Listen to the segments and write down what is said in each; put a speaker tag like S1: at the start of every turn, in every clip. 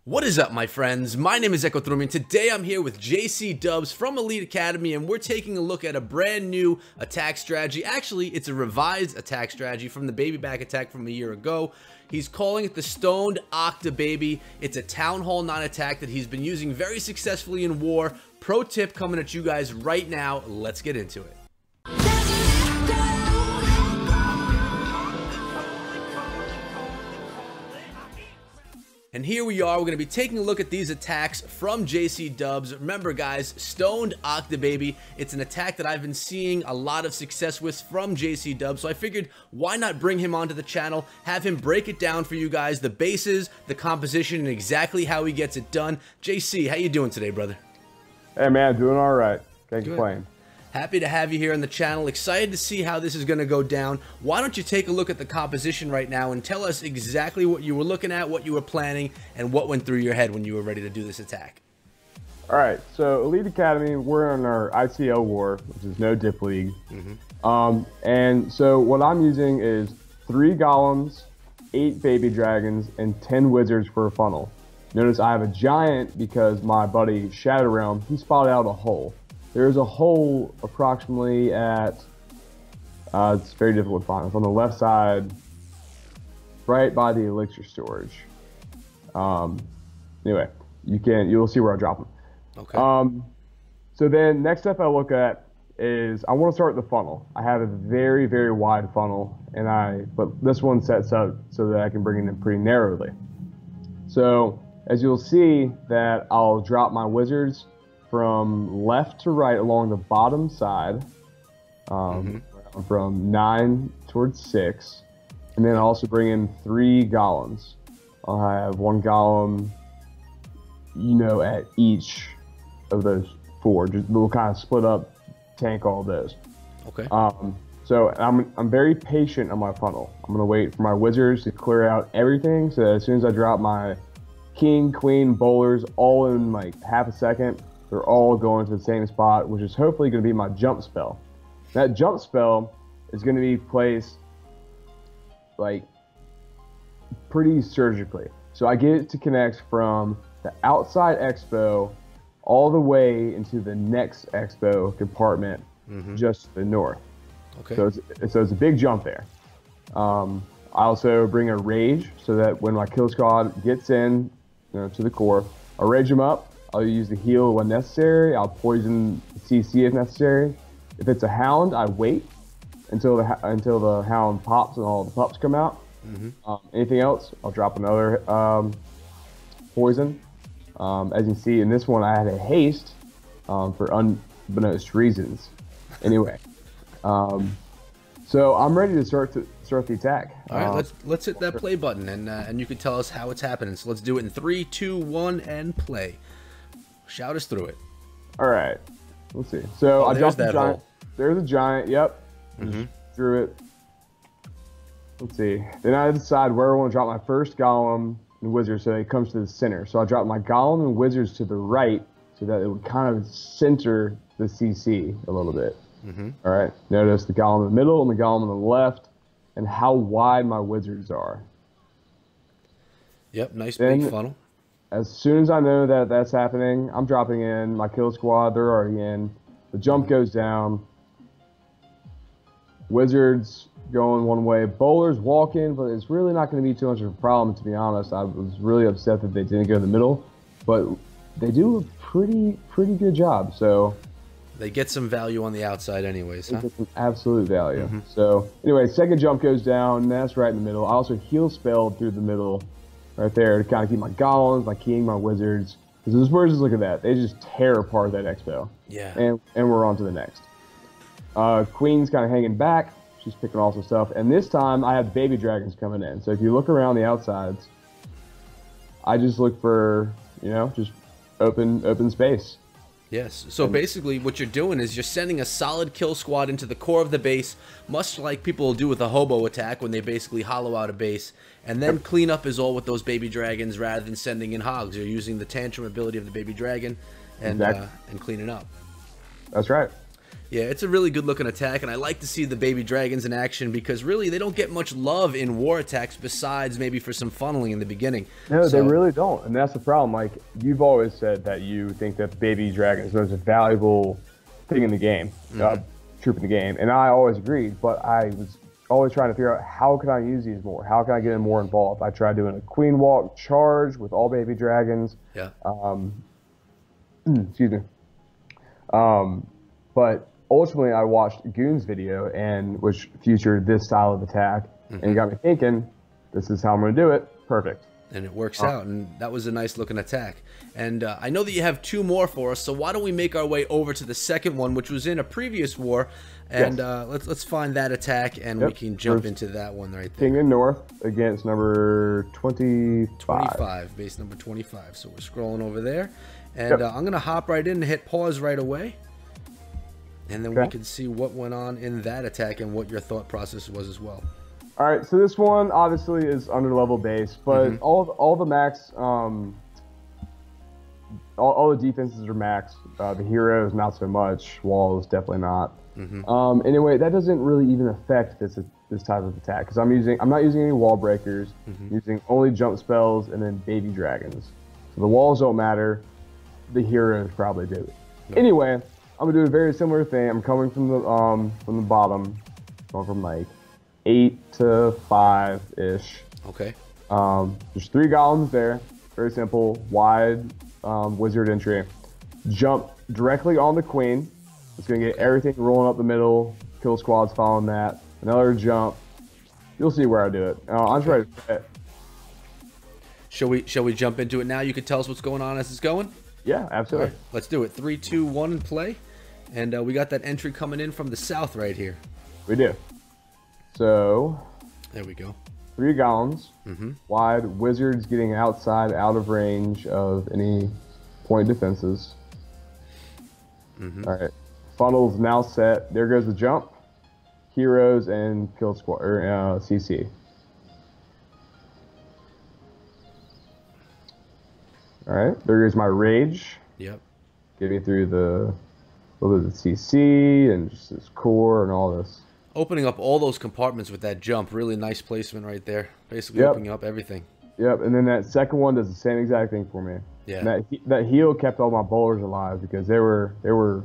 S1: What is up, my friends? My name is JcDubs, and today I'm here with JcDubs from Elite Academy, and we're taking a look at a brand new attack strategy. Actually, it's a revised attack strategy from the babyback attack from a year ago. He's calling it the Stoned Octababy. It's a Town Hall 9 attack that he's been using very successfully in war. Pro tip coming at you guys right now. Let's get into it. And here we are, we're going to be taking a look at these attacks from JcDubs. Remember guys, Stoned Octababy, it's an attack that I've been seeing a lot of success with from JcDubs, so I figured why not bring him onto the channel, have him break it down for you guys, the bases, the composition, and exactly how he gets it done. JC, how you doing today, brother?
S2: Hey man, doing all right. Can't complain.
S1: Happy to have you here on the channel. Excited to see how this is going to go down. Why don't you take a look at the composition right now and tell us exactly what you were looking at, what you were planning, and what went through your head when you were ready to do this attack.
S2: All right, so Elite Academy, we're in our ICL war, which is no dip league. And so what I'm using is 3 golems, 8 baby dragons, and 10 wizards for a funnel. Notice I have a giant because my buddy Shadow Realm, he spotted out a hole. There's a hole approximately at, it's very difficult to find. It's on the left side, right by the elixir storage. Anyway, you'll see where I drop them.
S1: Okay.
S2: So then next step I look at is I want to start the funnel. I have a very, very wide funnel, but this one sets up so that I can bring it in pretty narrowly. So as you'll see that I'll drop my wizards from left to right along the bottom side, from 9 towards 6, and then I'll also bring in 3 golems. I'll have 1 golem, at each of those 4. Just we'll kind of split up, tank all those.
S1: Okay.
S2: So I'm very patient on my funnel. I'm gonna wait for my wizards to clear out everything, so that as soon as I drop my king, queen, bowlers, all in like half a second, they're all going to the same spot, which is hopefully going to be my jump spell. That jump spell is going to be placed like pretty surgically. So I get it to connect from the outside expo all the way into the next expo compartment, just to the north.
S1: Okay.
S2: So it's a big jump there. I also bring a rage so that when my kill squad gets in, to the core, I'll rage them up. I'll use the heal when necessary. I'll poison CC if necessary. If it's a hound, I wait until the hound pops and all the pups come out. Anything else, I'll drop another poison. As you can see in this one, I had a haste for unbeknownst reasons. Anyway, so I'm ready to start the attack.
S1: All right, let's hit that play button, and you can tell us how it's happening. So let's do it in 3, 2, 1, and play. Shout us through it.
S2: All right, let's see. So I dropped the giant.
S1: Hole.
S2: There's a giant. Yep. Drew it. Let's see. Then I decide where I want to drop my first golem and wizard, so it comes to the center. So I drop my golem and wizards to the right, so that it would kind of center the CC a little bit. All right. Notice the golem in the middle and the golem on the left, and how wide my wizards are.
S1: Yep. Nice big funnel.
S2: As soon as I know that that's happening, I'm dropping in my kill squad. They're already in. The jump goes down. Wizards going one way. Bowlers walk in, but it's really not going to be too much of a problem, to be honest. I was really upset that they didn't go in the middle, but they do a pretty good job. So
S1: they get some value on the outside anyways, huh?
S2: They get some absolute value. So anyway, second jump goes down. And that's right in the middle. I also heal spelled through the middle. Right there to kind of keep my golems, my king, my wizards. Because those wizards, look at that. They just tear apart that expo.
S1: Yeah.
S2: And we're on to the next. Queen's kind of hanging back. She's picking all some stuff. And this time I have baby dragons coming in. So if you look around the outsides, I just look for, just open space.
S1: Yes. So basically what you're doing is you're sending a solid kill squad into the core of the base, much like people will do with a hobo attack when they basically hollow out a base, and then clean up is all with those baby dragons rather than sending in hogs. You're using the tantrum ability of the baby dragon and cleaning up.
S2: That's right.
S1: Yeah, it's a really good looking attack, and I like to see the baby dragons in action because really they don't get much love in war attacks besides maybe for some funneling in the beginning.
S2: No, they really don't, and that's the problem. Like, you've always said that you think that baby dragon is the most valuable thing in the game, troop in the game, and I always agreed, but I was always trying to figure out how can I use these more? How can I get more involved? I tried doing a queen walk charge with all baby dragons.
S1: Yeah.
S2: Excuse me. But ultimately, I watched Goon's video, and which featured this style of attack, and it got me thinking, this is how I'm going to do it. Perfect.
S1: And it works out, and that was a nice looking attack. And I know that you have 2 more for us, so why don't we make our way over to the second one, which was in a previous war, and let's find that attack, and we can jump into that one right there.
S2: King and North against number 25.
S1: 25, base number 25. So we're scrolling over there, and I'm going to hop right in and hit pause right away. And then we can see what went on in that attack and what your thought process was as well.
S2: All right, so this one obviously is under level base, but all the max, all the defenses are max. The heroes not so much. Walls definitely not. Anyway, that doesn't really even affect this type of attack because I'm not using any wall breakers. I'm using only jump spells and then baby dragons. So the walls don't matter. The heroes probably do. Anyway, I'm gonna do a very similar thing. I'm coming from the bottom, going from like 8 to 5 ish.
S1: Okay.
S2: There's 3 golems there. Very simple, wide wizard entry. Jump directly on the queen. It's gonna get everything rolling up the middle. Kill squads following that. Another jump. You'll see where I do it. I'm just ready to hit.
S1: Shall we jump into it now? You can tell us what's going on as it's going.
S2: Yeah, absolutely.
S1: All right, let's do it. 3, 2, 1, and play. And we got that entry coming in from the south right here.
S2: We do. So
S1: there we go.
S2: 3 golems, wide wizards getting outside, out of range of any point defenses. All right, funnels now set. There goes the jump. Heroes and kill squad or CC. All right, there goes my rage.
S1: Yep.
S2: Get me through the CC and just this core and all this.
S1: Opening up all those compartments with that jump, really nice placement right there. Basically opening up everything.
S2: Yep, and then that second one does the same exact thing for me.
S1: Yeah.
S2: And that heal kept all my bowlers alive because they were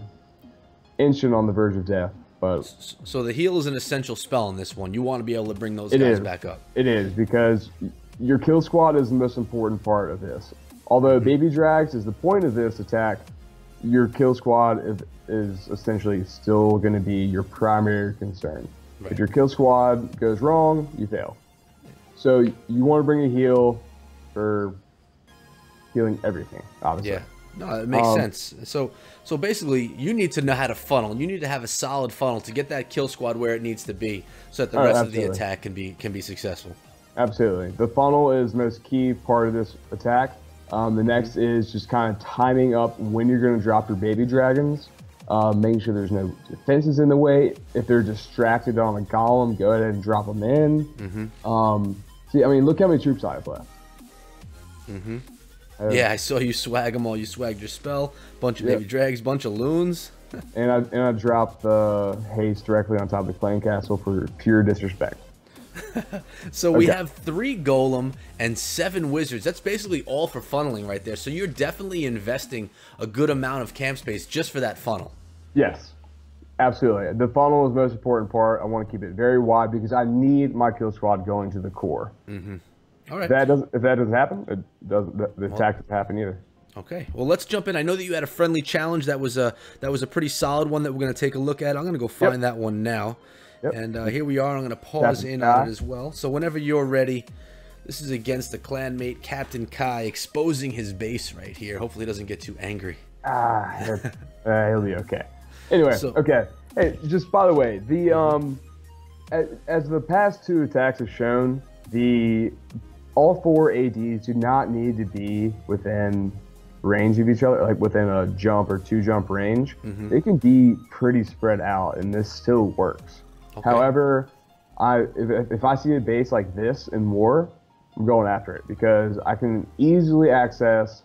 S2: inching on the verge of death. But
S1: so the heal is an essential spell in this one. You want to be able to bring those guys back up.
S2: It is because your kill squad is the most important part of this. Although baby drags is the point of this attack, your kill squad is essentially still going to be your primary concern. Right. If your kill squad goes wrong, you fail. So you want to bring a heal for healing everything, obviously.
S1: Yeah, no, it makes sense. So basically, you need to know how to funnel. You need to have a solid funnel to get that kill squad where it needs to be, so that the rest of the attack can be successful. Absolutely,
S2: the funnel is the most key part of this attack. The next is just kind of timing up when you're going to drop your baby dragons, making sure there's no defenses in the way. If they're distracted on a golem, go ahead and drop them in. See, I mean, look how many troops I have left.
S1: Yeah, I saw you swag them all. You swagged your spell, bunch of baby drags, bunch of loons.
S2: and I dropped the haste directly on top of the clan castle for pure disrespect.
S1: So we have 3 golem and 7 wizards. That's basically all for funneling right there. So you're definitely investing a good amount of camp space just for that funnel.
S2: Yes, absolutely. The funnel is the most important part. I want to keep it very wide because I need my kill squad going to the core. All right. If that doesn't happen, the attack doesn't happen either.
S1: Okay, well, let's jump in. I know that you had a friendly challenge. That was a pretty solid one that we're going to take a look at. I'm going to go find that one now. And here we are. I'm going to pause in on it as well. So whenever you're ready, this is against the clanmate Captain Kai, exposing his base right here. Hopefully he doesn't get too angry.
S2: He'll be okay. Anyway, okay. Hey, just by the way, as the past 2 attacks have shown, all 4 ADs do not need to be within range of each other, like within a jump or 2 jump range. They can be pretty spread out, and this still works. However, if I see a base like this in war, I'm going after it because I can easily access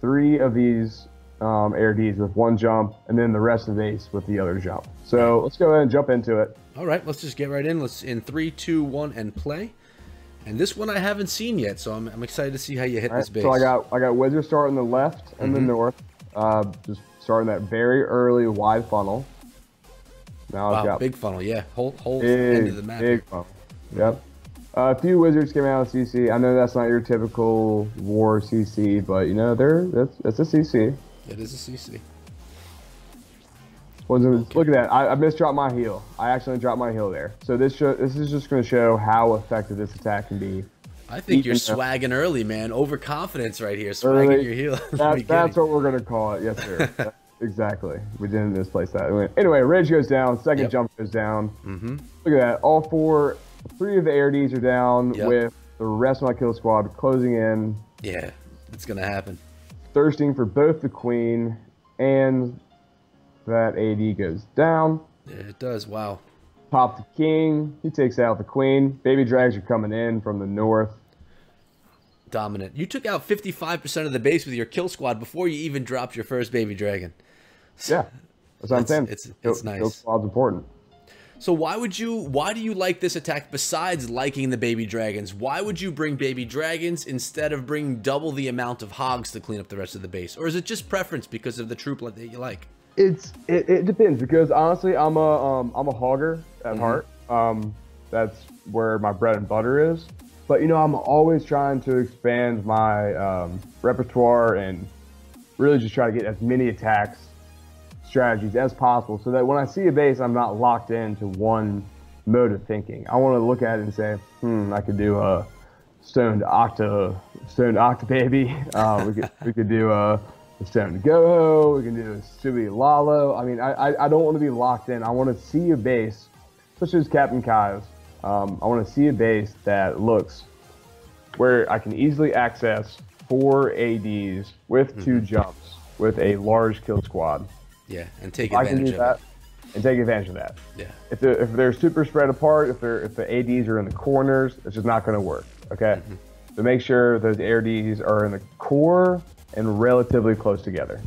S2: 3 of these ARDs with one jump, and then the rest of the base with the other jump. So let's go ahead and jump into it.
S1: All right, let's just get right in. Let's in 3, 2, 1, and play. And this one I haven't seen yet, so I'm excited to see how you hit this base.
S2: So I got Wizard starting the left and the north, just starting that very early wide funnel. Now I've got
S1: big funnel, yeah. Whole end of the map.
S2: Big funnel. Yep. A few wizards came out of CC. I know that's not your typical war CC, but you know that's a CC.
S1: It is a CC.
S2: Look at that! I misdropped my heal. I accidentally dropped my heal there. So this is just going to show how effective this attack can be.
S1: I think you're swagging early, man. Overconfidence right here. Swagging your heal.
S2: That's what we're going to call it. Yes, sir. Exactly. We didn't misplace that. Anyway, Rage goes down. Second jump goes down. Look at that. Three of the ARDs are down with the rest of my kill squad closing in.
S1: Yeah, it's going to happen.
S2: Thirsting for both the queen and that AD goes down.
S1: Yeah, it does. Wow.
S2: Pop the king. He takes out the queen. Baby drags are coming in from the north.
S1: Dominant. You took out 55% of the base with your kill squad before you even dropped your first baby dragon.
S2: Yeah, that's what I'm saying.
S1: It's nice.
S2: Kill squad's important.
S1: So why do you like this attack besides liking the baby dragons? Why would you bring baby dragons instead of bringing double the amount of hogs to clean up the rest of the base? Or is it just preference because of the troop that you like?
S2: It depends, because honestly I'm a hogger at heart. That's where my bread and butter is. But you know, I'm always trying to expand my repertoire and really just try to get as many attacks strategies as possible, so that when I see a base, I'm not locked into one mode of thinking. I want to look at it and say, I could do a Stoned Octababy. We could do a Stoned Goho. We can do a Subi Lalo. I mean, I don't want to be locked in. I want to see a base, such as Captain Kai's. I want to see a base that looks where I can easily access 4 ADs with 2 jumps with a large kill squad.
S1: Yeah, and take advantage of that.
S2: And take advantage of that.
S1: Yeah.
S2: If they're super spread apart, if the ADs are in the corners, it's just not going to work. Okay. So make sure those ADs are in the core and relatively close together.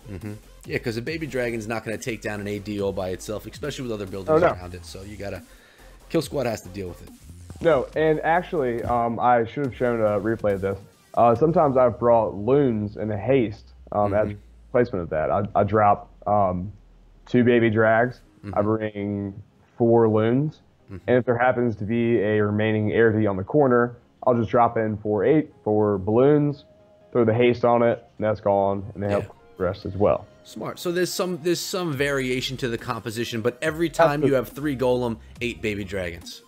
S1: Yeah, because a baby dragon's not going to take down an AD all by itself, especially with other buildings around it. So you gotta kill squad has to deal with it.
S2: No, and actually, I should have shown a replay of this. Sometimes I've brought loons in a haste as placement of that. I drop 2 baby drags. I bring 4 loons, and if there happens to be a remaining ARD on the corner, I'll just drop in 4 balloons, throw the haste on it, and that's gone, and they help the rest as well.
S1: Smart. So there's some variation to the composition, but every time you have 3 golem, 8 baby dragons.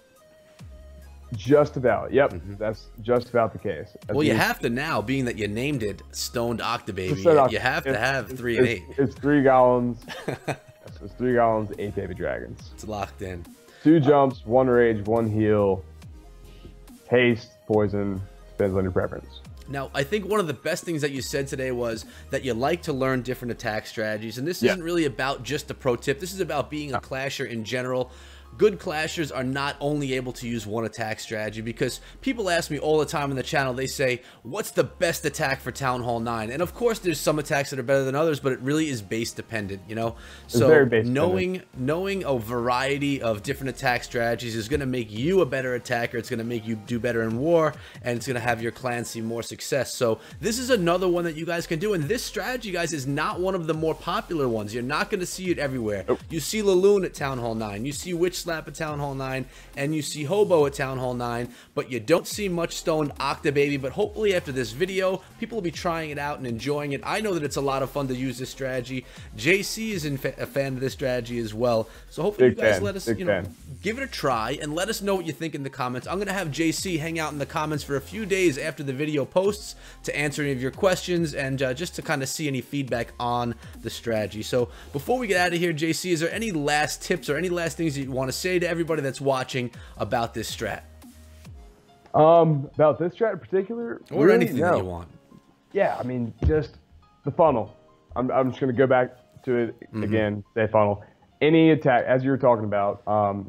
S2: Just about. Yep, that's just about the case.
S1: Well, you have to now, being that you named it Stoned Octababy. You have to have 3 and 8.
S2: It's 3 golems. It's 3 golems, 8 baby dragons.
S1: It's locked in.
S2: 2 jumps, 1 rage, 1 heal, haste, poison. Depends on your preference.
S1: Now, I think one of the best things that you said today was that you like to learn different attack strategies, and this isn't really about just a pro tip. This is about being a clasher in general. Good clashers are not only able to use one attack strategy, because people ask me all the time on the channel, they say, what's the best attack for Town Hall 9? And of course there's some attacks that are better than others, but it really is base dependent, you know? So knowing a variety of different attack strategies is going to make you a better attacker. It's going to make you do better in war, and it's going to have your clan see more success. So this is another one that you guys can do, and this strategy, guys, is not one of the more popular ones. You're not going to see it everywhere. You see Laloon at Town Hall 9, you see Witch Slap at Town Hall 9, and you see Hobo at Town Hall 9, but you don't see much Stoned Octababy. But hopefully after this video, people will be trying it out and enjoying it. I know that it's a lot of fun to use this strategy. JC is a fan of this strategy as well, so hopefully you guys let us, give it a try and let us know what you think in the comments. I'm gonna have JC hang out in the comments for a few days after the video posts to answer any of your questions and just to kind of see any feedback on the strategy. So before we get out of here, JC, is there any last tips or any last things that you want to say to everybody that's watching about this strat?
S2: About this strat in particular,
S1: or really, anything that you want.
S2: Yeah, I mean, just the funnel. I'm just going to go back to it again. Say funnel. Any attack, as you were talking about,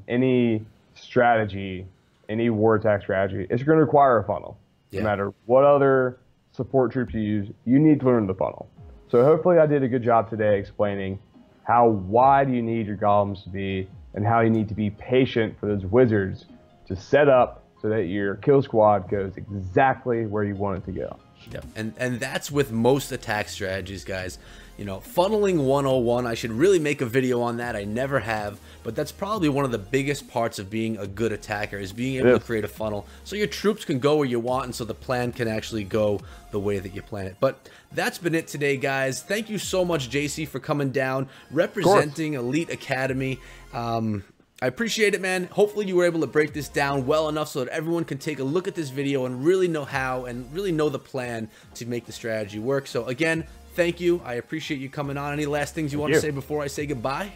S2: any strategy, any war attack strategy, it's going to require a funnel. No matter what other support troops you use, you need to learn the funnel. So hopefully I did a good job today explaining how wide you need your golems to be and how you need to be patient for those wizards to set up so that your kill squad goes exactly where you want it to go.
S1: Yep. And that's with most attack strategies, guys. You know, funneling 101, I should really make a video on that. I never have, but that's probably one of the biggest parts of being a good attacker, is being able to create a funnel so your troops can go where you want and so the plan can actually go the way that you plan it. But that's been it today, guys. Thank you so much, JC, for coming down, representing Elite Academy. I appreciate it, man. Hopefully you were able to break this down well enough so that everyone can take a look at this video and really know how and really know the plan to make the strategy work. So again, thank you. I appreciate you coming on. Any last things you want to say before I say goodbye?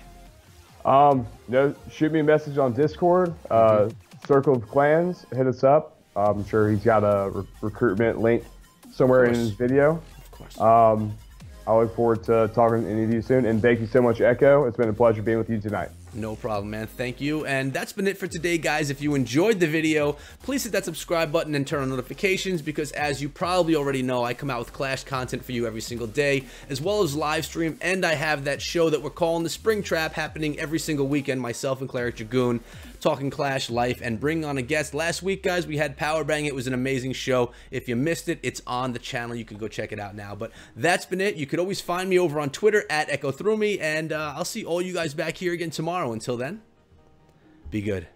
S2: No, shoot me a message on Discord, Circle of Clans, hit us up. I'm sure he's got a recruitment link somewhere in his video.
S1: Of course.
S2: I look forward to talking to any of you soon, and thank you so much, Echo. It's been a pleasure being with you tonight.
S1: No problem, man. Thank you. And that's been it for today, guys. If you enjoyed the video, please hit that subscribe button and turn on notifications, because as you probably already know, I come out with Clash content for you every single day, as well as live stream, and I have that show that we're calling the Spring Trap happening every single weekend, myself and Cleric Dragoon talking Clash life and bringing on a guest. Last week, guys, we had Power Bang. It was an amazing show. If you missed it, it's on the channel. You can go check it out now. But that's been it. You could always find me over on Twitter at EchoThroughMe, and I'll see all you guys back here again tomorrow. Until then, be good.